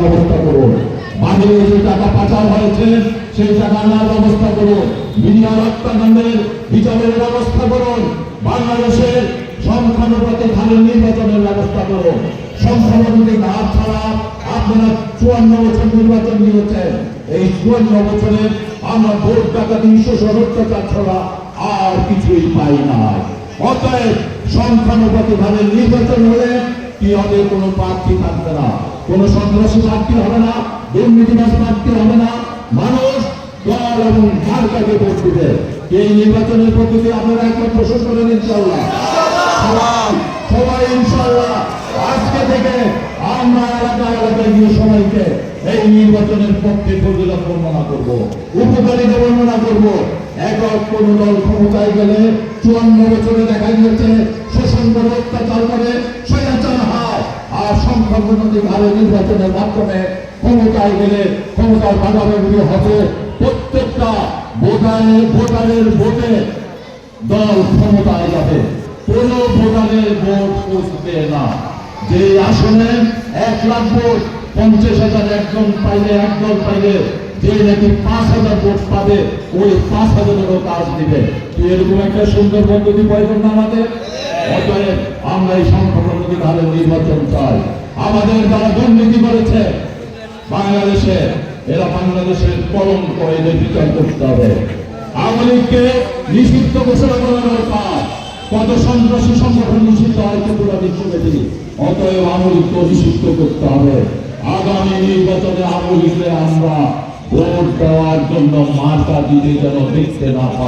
ব্যবস্থা করুন। বাহিরে যে টাকা পাচার হয়েছে সেই টাকা আনার ব্যবস্থা করুন। মিডিয়া হত্যাকাণ্ডের বিচারের ব্যবস্থা করুন। বাংলাদেশের সংখ্যানুপাতিক হারে নির্বাচনের ব্যবস্থা করুন। সংখ্যানুপাতিক হার ছাড়া আপনারা 54 বছর নির্বাচন দিয়েছেন। এই 54 বছরে আমরা ভোট ডাকাতি শোষণ অত্যাচার ছাড়া আর কিছুই পাই নাই। অতএব সংখ্যানুপাতিক হারে নির্বাচন হলে কি হবে? কোনো প্রার্থী থাকবে না, কোনো সন্ত্রাসী প্রার্থী হবে না, দুর্নীতিবাজ প্রার্থী হবে না। মানুষ দল এবং মার্কাকে ভোট দিবে। এই নির্বাচনের পদ্ধতি আপনারা একবার প্রশ্ন করেন ইনশাআল্লাহ। সবাই ইনশাআল্লাহ আজকে থেকে আমরা এলাকায় গিয়ে সবাইকে এই নির্বাচনের পক্ষে ফজিলত বর্ণনা করবো, উপকারিতা বর্ণনা করবো। একক কোন দল ক্ষমতায় গেলে 54 বছরে দেখা গিয়েছে শোষণ করে, অত্যাচার করে, স্বৈরাচার হয়। আর সংখ্যানুপাতিক হারে নির্বাচনের মাধ্যমে ক্ষমতায় গেলে ক্ষমতার ভাগাভাগি হবে। প্রত্যেকটা ভোটারের ভোটে দল ক্ষমতায় যাবে, কোন ভোটারের ভোট পৌঁছবে না। যে আসনে 1 লাখ ভোট 50,000 একজন পাইলে, একদল পাইলে, যে নাকি 5,000 ভোট পাবে ওই 5,000-এরও কাজ দিবে। এরকম একটা সুন্দর পদ্ধতি প্রয়োজন না আমাদের। অতএব আমরা এই সংখ্যানুপাতিক হারে নির্বাচন চাই। আমাদের যারা দুর্নীতি করেছে বাংলাদেশে, এরা বাংলাদেশের কলঙ্ক, এদের বিচার করতে হবে। আওয়ামী লীগকে নিষিদ্ধ ঘোষণা করা দরকার। কত সন্ত্রাসী সংগঠন নিষিদ্ধ হয়েছে পুরো বিশ্বব্যাপী। অতএব আওয়ামী লীগকে নিষিদ্ধ করতে হবে। আগামী নির্বাচনে আওয়ামী লীগকে আমরা ভোট দেওয়ার জন্য মার্কা দিতে যেন দেখতে না পাই।